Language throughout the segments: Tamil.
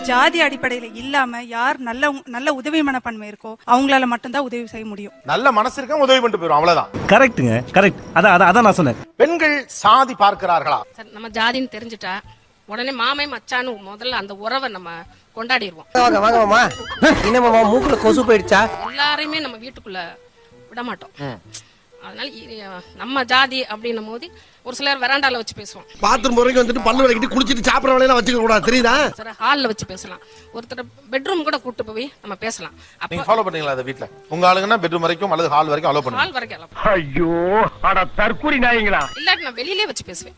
ஜாதி அடிப்படையில இல்லாம யார் நல்ல உதவி மனப்பான்மை இருக்கோ அவங்களால மட்டும்தான் உதவி செய்ய முடியும். நல்ல மனசு இருக்க உதவி பண்ணிட்டு போயிடும், அவ்வளவுதான். கரெக்ட்டுங்க, கரெக்ட். அதான் நான் சொன்னேன். பெண்கள் சாதி பார்க்கிறார்களா? நம்ம ஜாதின்னு தெரிஞ்சுட்டா உடனே மாமே மச்சான்னு முதல்ல அந்த உறவை நம்ம கொண்டாடிடுவோம். வாங்க மூக்குல கொசு போயிடுச்சா? எல்லாரையுமே நம்ம வீட்டுக்குள்ள விட மாட்டோம். அதனால நம்ம ஜாதி அப்படின்னும் போது ஒரு சிலர் வெராண்டால வச்சு பேசுவோம். பாத்ரூம் போறதுக்கு வந்துட்டு பல்லு விளக்கிட்டு குளிச்சிட்டு சாப்பிடுற வேலையெல்லாம் வச்சுக்க கூடாது, தெரியுதா? சார் ஹால்ல வச்சு பேசலாம், ஒருத்தர் பெட்ரூம் கூட கூட்டு போய் நம்ம பேசலாம். நீங்க ஃபாலோ பண்ணீங்களா அத வீட்ல? உங்க ஆளுங்கன்னா பெட்ரூம் வரைக்கும் அல்லது ஹால் வரைக்கும் அலோ பண்ணுங்க. ஹால் வரைக்கும் அலோ. ஐயோ அட தற்குறி நாயங்களா. இல்லாட்டி நான் வெளியிலே வச்சு பேசுவேன்.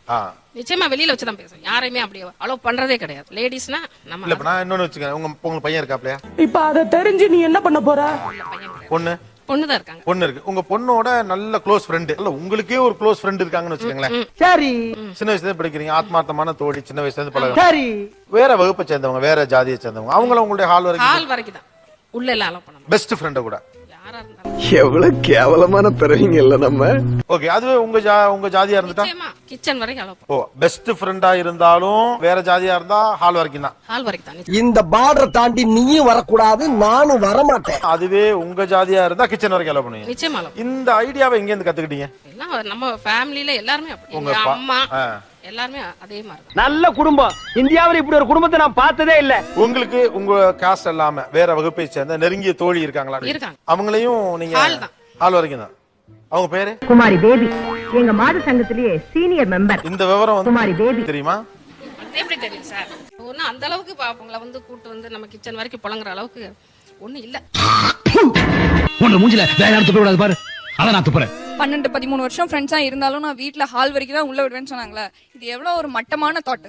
நிச்சயமா வெளியில வச்சு தான் பேசுவேன். யாரையுமே அப்படி அலோ பண்றதே கிடையாது. லேடிஸ்னா நம்ம இல்ல. நான் இன்னொன்னு வச்சுக்கிறேன். உங்க பையன் இருக்காப்லையா? இப்ப அத தெரிஞ்சு நீ என்ன பண்ண போற? பொண்ணு பொண்ணுதான் இருக்காங்க. பொண்ணு இருக்கு. உங்க பொண்ணோட நல்ல க்ளோஸ் ஃப்ரெண்ட் இல்ல, உங்களுக்கே ஒரு க்ளோஸ் ஃப்ரெண்ட் இருக்காங்கன்னு வச்சுக்கோங்களேன். சரி. சின்ன வயசுல இருந்து படிக்கிறீங்க, ஆத்மார்த்தமான தோழி, சின்ன வயசுல இருந்து பழகுறாங்க. சரி. வேற வகுப்பை சேர்ந்தவங்க, வேற ஜாதியை சேர்ந்தவங்க, அவங்கள உங்களுடைய ஹால் வரைக்கும் தான் உள்ள எல்லாம் அலோ பண்ணணும். பெஸ்ட் ஃப்ரெண்ட கூட. யாரா இருந்தாலும் எவ்வளவு கேவலமான பிறவிங்க இல்ல நம்ம. ஓகே, அதுவே உங்க ஜாதியா இருந்துட்டா நிச்சயமா கிச்சன் வரைக்கும் அலோ ஓ பெஸ்ட் ஃப்ரெண்டா இருந்தாலும் வேற ஜாதியா இருந்தா ஹால் வரைக்கும் தான். ஹால் வரைக்கும் தான். இந்த பார்டர் தாண்டி நீயும் வரக்கூடாது, நானும் வரமாட்டேன். அதுவே உங்க ஜாதியா இருந்தா கிச்சன் வரைக்கும் அலோ பண்ணுவீங்க. நிச்சயமா அலோ. இந்த ஐடியாவை எங்க இருந்து கத்துக்கிட்டீங்க? எல்லாம் நம்ம ஃபேமிலில எல்லாருமே அப்படி. உங்க எங்க அம்மா எல்லாருமே அதே மாதிரி தான். நல்ல குடும்பம். இந்தியாவில் இப்படி ஒரு குடும்பத்தை நான் பார்த்ததே இல்ல. உங்களுக்கு உங்க காஸ்ட் இல்லாம வேற வகுப்பை சேர்ந்த நெருங்கிய தோழி இருக்காங்களா? இருக்காங்க. அவங்களையும் நீங்க ஹால் வரைக்கும் தான். அவங்க பேரு குமாரி பேபி, எங்க மாத சங்கத்திலேயே சீனியர் மெம்பர். இந்த விவரம் குமாரி பேபி தெரியுமா? எப்படி தெரியும் சார்? ஒன்னும் அந்த அளவுக்கு அவங்கள வந்து கூட்டு வந்து நம்ம கிச்சன் வரைக்கும் புழங்குற அளவுக்கு ஒண்ணும் இல்ல. உன்ன மூஞ்சில வேற யாரும் துப்ப கூடாது பாரு. அத நான் துப்புறேன். 12-13 வருஷம் ஃப்ரெண்ட்ஸா இருந்தாலும் நான் வீட்ல ஹால் வரைக்கும் தான் உள்ள விடுவேன்னு சொன்னாங்களே. இது எவ்வளவு ஒரு மட்டமான தாட்.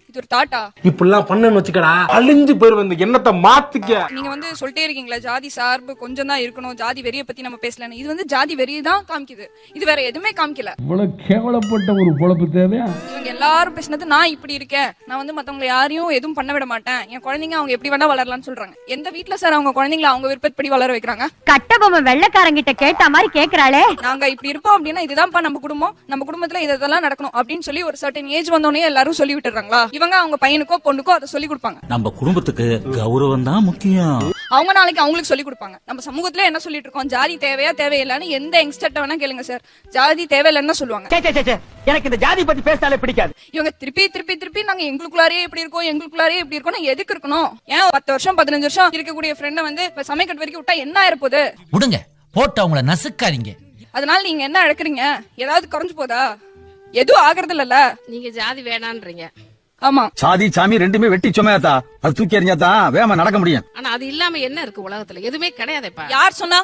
இது ஒரு தாட்டா? இப்படிலாம் பண்ணன்னு வச்சுக்கடா, அழிஞ்சு போயிருவேன். இந்த எண்ணத்தை மாத்திக்க. நீங்க வந்து சொல்லிட்டே இருக்கீங்களா ஜாதி சார்பு கொஞ்சம் தான் இருக்கணும், ஜாதி வெறிய பத்தி நம்ம பேசலன்னு. இது வந்து ஜாதி வெறிய தான் காமிக்குது. இது வேற எதுவுமே காமிக்கல. இவ்வளவு கேவலப்பட்ட ஒரு பொழப்பு தேவையா? இவங்க எல்லாரும் பேசினது நான் இப்படி இருக்கேன், நான் வந்து மத்தவங்க யாரையும் எதுவும் பண்ண விட மாட்டேன், என் குழந்தைங்க அவங்க எப்படி வேணா வளரலாம்னு சொல்றாங்க. எந்த வீட்ல சார் அவங்க குழந்தைங்களை அவங்க விருப்பப்படி வளர வைக்கிறாங்க? கட்டபொம்மை வெள்ளக்காரங்கிட்ட கேட்ட மாதிரி கேக்குறாளே. நாங்க இப்படி இருப்போம் அப்படின்னா இதுதான்ப்பா நம்ம குடும்பம், நம்ம குடும்பத்துல இதெல்லாம் நடக்கணும் அப்படின்னு சொல்லி ஒரு சர்டன் ஏஜ் வந்தோடனே எல்லாரும் சொல்லி விட்டுறாங்களா? இவங்க அவங்க பையனுக்கோ பொண்ணுக்கோ அதை சொல்லி கொடுப்பாங்க. நம்ம குடும்பத்துக்கு கௌரவம் தான் முக்கியம். அவங்க நாளைக்கு அவங்களுக்கு சொல்லி கொடுப்பாங்க. நம்ம சமூகத்துல என்ன சொல்லிட்டு இருக்கோம், ஜாதி தேவையா தேவையில்லைன்னு எந்த யங்ஸ்டர்ட்ட வேணா கேளுங்க சார், ஜாதி தேவையில்லைன்னு சொல்லுவாங்க. எனக்கு இந்த ஜாதி பத்தி பேசினாலே பிடிக்காது. இவங்க திருப்பி நாங்க எங்களுக்குள்ளாரே எப்படி இருக்கோம் எதுக்கு இருக்கணும்? ஏன் 10 வருஷம் 15 வருஷம் இருக்கக்கூடிய ஃப்ரெண்ட வந்து சமைக்கட்டு வரைக்கும் விட்டா என்ன ஆயிருப்போது? விடுங்க, போட்டு அவங்கள நசுக்காதீங்க. அதனால நீங்க என்ன இழக்குறீங்க? ஏதாவது குறைஞ்சு போதா? எதுவும் ஆகுறது இல்லல்ல. நீங்க ஜாதி வேணான்றீங்க. ஆமா, சாதி சாமி ரெண்டுமே வெட்டி சுமையாத்தா. அது தூக்கி எறிஞ்சாதான் வேகமா நடக்க முடியும். ஆனா அது இல்லாம என்ன இருக்கு உலகத்துல? எதுவுமே கிடையாதுப்பா. யார் சொன்னா?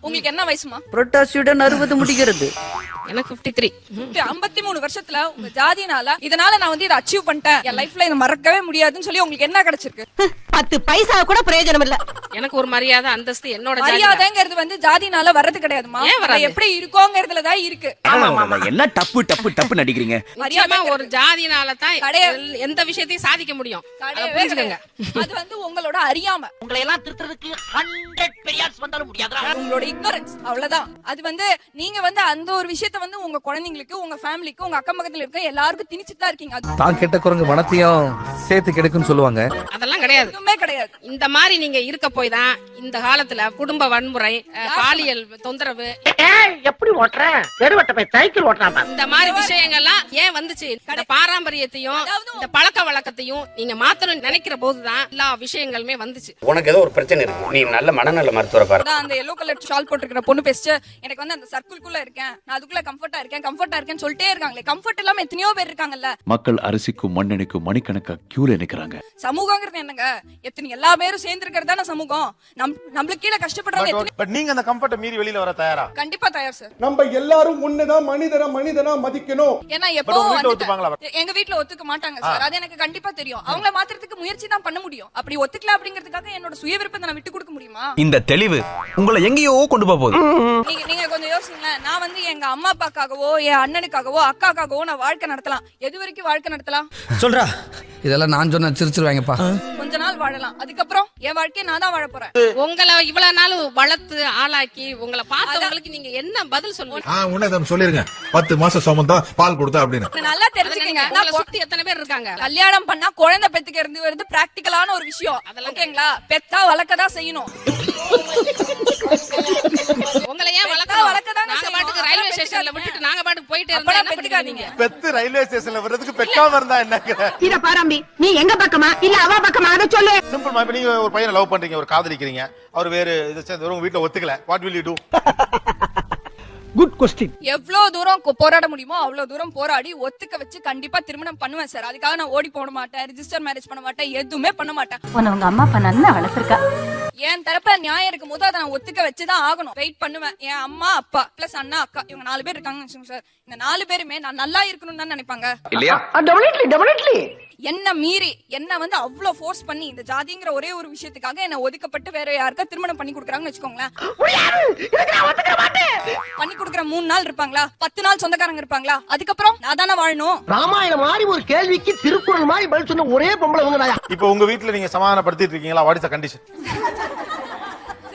உங்களுக்கு என்ன வயசுமா? புரோட்டாசியுடன் 60 முடிகிறது. எனக்கு 53. 53 வருஷத்துல உங்க ஜாதினால இதனால நான் வந்து இதை அச்சீவ் பண்ணிட்டேன், என் லைஃப்ல இதை மறக்கவே முடியாதுன்னு சொல்லி உங்களுக்கு என்ன கிடைச்சிருக்கு? 10 பைசா கூட பிரயோஜனம் இல்ல. எனக்கு ஒரு மரியாதை அந்தஸ்து என்னோட மரியாதைங்கிறது வந்து ஜாதினால வர்றது கிடையாதுமா. எப்படி இருக்கோங்கிறதுல தான் இருக்கு. எல்லாம் டப்பு டப்பு டப்பு நடிக்கிறீங்க. மரியாதை ஒரு ஜாதினால தான் எந்த விஷயத்தையும் சாதிக்க முடியும். அது வந்து உங்களோட அறியாம. உங்களை எல்லாம் திருத்துறதுக்கு 100 பெரியார்ஸ் வந்தாலும் முடியாதா? உங்களோட இக்னோரன்ஸ், அவ்வளவுதான். அது வந்து நீங்க வந்து அந்த ஒரு விஷயத்தை வந்து உங்க குழந்தைங்களுக்கு, உங்க ஃபேமிலிக்கு, உங்க அக்கம் பக்கத்துல இருக்க எல்லாருக்கும் திணிச்சிட்டு தான் இருக்கீங்க. தான் கெட்ட குரங்கு வனத்தையும் சேர்த்து கெடுக்குன்னு சொல்லுவாங்க. அதெல்லாம் கிடையாது, எதுவுமே கிடையாது. இந்த மாதிரி நீங்க இருக்க போய் தான் இந்த காலத்துல குடும்ப வன்முறை, பாலியல் தொந்தரவு, எப்படி ஓட்டுற தெருவட்ட போய் சைக்கிள் ஓட்டுறாங்க, இந்த மாதிரி விஷயங்கள்லாம் ஏன் வந்துச்சு? இந்த பாரம்பரியத்தையும் இந்த பழக்க வழக்கத்தையும் நீங்க மாத்தணும்னு நினைக்கிற போதுதான் எல்லா விஷயங்களுமே வந்துச்சு. உனக்கு ஏதோ ஒரு பிரச்சனை இருக்கு, நீ நல்ல மனநல மருத்துவரை பாரு. அந்த எல்லோ கலர் ஷால் போட்டுக்கிற பொண்ணு பேசிச்சு, எனக்கு வந்து அந்த சர்க்கிள்குள்ள இருக்கேன், நான் அதுக்குள்ள கம்ஃபர்ட்டா இருக்கேன்னு சொல்லிட்டே இருக்காங்களே. கம்ஃபர்ட் இல்லாம எத்தனையோ பேர் இருக்காங்கல்ல. மக்கள் அரிசிக்கும் மண்ணெண்ணுக்கும் மணிக்கணக்கா கியூல நிக்கிறாங்க. சமூகங்கிறது என்னங்க? எல்லா பேரும் சேர்ந்து இருக்கிறது தானே சமூகம். நம்மளுக்கு கீழே கஷ்டப்படுறவங்க. பட் நீங்க அந்த கம்ஃபர்ட்டை மீறி வெளியில வர தயாரா? கண்டிப்பா தயார் சார். நம்ம எல்லாரும் ஒண்ணுதான், மனிதனா மதிக்கணும். ஏன்னா எப்போ எங்க வீட்ல ஒத்துக்க மாட்டாங்க சார், அது எனக்கு கண்டிப்பா தெரியும். அவங்கள மாத்திரத்துக்கு முயற்சி தான் பண்ண முடியும். அப்படி ஒத்துக்கல அப்படிங்கிறதுக்காக என்னோட சுய விருப்பத்தை நான் விட்டு கொடுக்க முடியுமா? இந்த தெளிவு உங்களை எங்கேயோ கொண்டு போகுது. நீங்க கொஞ்சம் யோசிங்களேன். நான் வந்து எங்க அம்மா அப்பாக்காகவோ, என் அண்ணனுக்காகவோ, அக்காக்காகவோ நான் வாழ்க்கை நடத்தலாம். எது வரைக்கும் வாழ்க்கை நடத்தலாம் சொல்றா? இதெல்லாம் நான் சொன்ன சிரிச்சிருவாங்கப்பா. கொஞ்ச நாள் நாள் வாழலாம். அதுக்கப்புறம் என் வாழ்க்கையை நான் தான் வாழ போறேன். உங்களை இவ்வளவு நாள் வளர்த்து ஆளாக்கி உங்களை பார்த்தவங்களுக்கு நீங்க என்ன பதில் சொல்லுவீங்க? உன்னை சொல்லிருங்க 10 மாசம் சுமந்தா பால் கொடுத்தா அப்படின்னு நல்லா தெரிஞ்சுக்கங்க. உங்களை சுத்தி எத்தனை பேர் இருக்காங்க? கல்யாணம் பண்ணா குழந்தை பெத்துக்கிறது வருது பிராக்டிகலான ஒரு விஷயம். ஓகேங்களா? பெத்தா வளர்க்கதான் செய்யணும். உங்களை ஏன் வளர்க்கதான் நாங்க பாட்டுக்கு ரயில்வே ஸ்டேஷன்ல விட்டுட்டு நாங்க பாட்டுக்கு போயிட்டே இருந்தா என்ன பண்ணிக்காதீங்க? பெத்து ரயில்வே ஸ்டேஷன்ல வர்றதுக்கு பெக்காம இருந்தா என்ன? இத பாராம்பி நீ எங்க பக்கமா இல்ல அவ பக்கமா அத சொல்லு. சிம்பிள். இப்ப நீங்க ஒரு பையனை லவ் பண்றீங்க, ஒரு காதலிக்கிறீங்க, அவர் வேற இதை சேர்ந்து உங்க வீட்டுல ஒத்துக்கல, what will you to? Good question. எவ்வளவு தூரம் போராட முடியுமோ அவ்வளவு தூரம் போராடி ஒத்துக்க வச்சு கண்டிப்பா திருமணம் பண்ணுவேன் சார். அதுக்காக நான் ஓடி போட மாட்டேன், ரிஜிஸ்டர் மேரேஜ் பண்ண மாட்டேன், எதுவுமே பண்ண மாட்டேன். உங்க அம்மா அப்பா நல்லா வளர்த்திருக்கா. என் தரப்புல நியாயம் இருக்கும் போது அதை நான் ஒத்துக்க வச்சுதான் ஆகணும். வெயிட் பண்ணுவேன். என் அம்மா அப்பா பிளஸ் அண்ணா அக்கா இவங்க 4 பேர் இருக்காங்கன்னு வச்சுக்கோங்க சார். இந்த 4 பேருமே நான் நல்லா இருக்கணும்னு தான் நினைப்பாங்க இல்லையா? டெபினெட்லி என்ன மீறி என்ன வந்து அவ்வளவு ஃபோர்ஸ் பண்ணி இந்த ஜாதிங்கிற ஒரே ஒரு விஷயத்துக்காக என்ன ஒதுக்கப்பட்டு வேற யாருக்கா திருமணம் பண்ணி கொடுக்குறாங்கன்னு வச்சுக்கோங்களேன். பண்ணி கொடுக்குற 3 நாள் இருப்பாங்களா, 10 நாள் சொந்தக்காரங்க இருப்பாங்களா, அதுக்கப்புறம் நான் தானே வாழணும். ராமாயணம் மாதிரி ஒரு கேள்விக்கு திருக்குறள் மாதிரி பதில் சொன்ன ஒரே பொம்பளை இவங்க தான். இப்போ உங்க வீட்டுல நீங்க சமாதானப்படுத்திட்டு இருக்கீங்களா? What is the condition?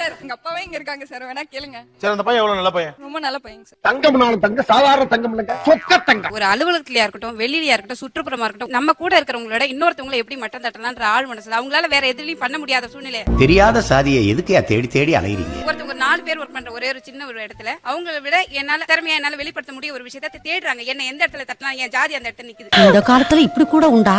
Sir எங்க அப்பாவே இங்க இருக்காங்க சார், வேணா கேளுங்க. சரி, அந்த பையன் எவ்வளவு நல்ல பையன்? ரொம்ப நல்ல பையன் சார். தங்கம்னாலும் தங்க, சாதாரண தங்கம் இல்லங்க, சொக்க தங்கம். ஒரு அலுவலகத்திலயா இருக்கட்டும், வெளியிலயா இருக்கட்டும், சுற்றுப்புறமா இருக்கட்டும், நம்ம கூட இருக்கிறவங்களோட இன்னொருத்தவங்களை எப்படி மட்டம் தட்டலாம்ன்ற ஆள் மனசுல அவங்களால வேற எதுலயும் பண்ண முடியாத சூழ்நிலை. தெரியாத சாதியை எதுக்கு தேடி தேடி அலையறீங்க? ஒருத்தவங்க 4 பேர் ஒர்க் பண்ற ஒரே ஒரு சின்ன ஒரு இடத்துல அவங்களை விட என்னால திறமையா என்னால வெளிப்படுத்த முடிய ஒரு விஷயத்தை தேடுறாங்க. என்ன எந்த இடத்துல தட்டலாம், என் ஜாதி அந்த இடத்துல நிக்குது. இந்த காலத்துல இப்படி கூட உண்டா?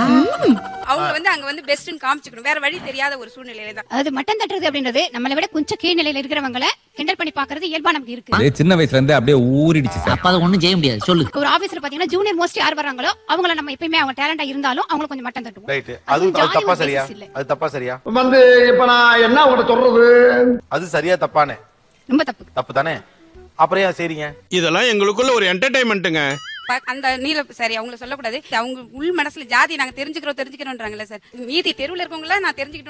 அவங்க வந்து அங்க வந்து பெஸ்ட்னு காமிச்சுக்கணும். வேற வழி தெரியாத ஒரு சூழ்நிலையில தான். அது மட்டம் தட்டுறது அப்படின்றது நம்மளை விட கொஞ்சம் கீழ்நிலையில இருக்கிறவங்களை கிண்டல் பண்ணி பாக்குறது இயல்பா நமக்கு இருக்கு. சின்ன வயசுல இருந்து அப்படியே ஊறிடுச்சு சார். அப்ப அதை ஒண்ணும் செய்ய முடியாது. சொல்லு. ஒரு ஆபீஸ்ல பாத்தீங்கன்னா ஜூனியர் மோஸ்ட் யார் வராங்களோ அவங்கள நம்ம எப்பயுமே அவங்க டேலண்டா இருந்தாலும் அவங்கள கொஞ்சம் மட்டம் தட்டுவோம். ரைட். அது தப்பா சரியா? அது தப்பா சரியா? வந்து இப்ப நான் என்ன உங்கள்ட்ட சொல்றது? அது சரியா தப்பானே? ரொம்ப தப்பு. தப்பு தானே? அப்புறம் ஏன் சரிங்க? இதெல்லாம் எங்களுக்குள்ள ஒரு என்டர்டைன்மெண்ட்டுங்க. அந்த நீல சரி அவங்கள சொல்லக்கூடாது. அவங்க உள் மனசுல ஜாதி நாங்க தெரிஞ்சுக்கிறோம்ன்றாங்கல்ல சார். மீதி தெருவுல இருக்கவங்கள நான் தெரிஞ்சுக்கிட்டோம்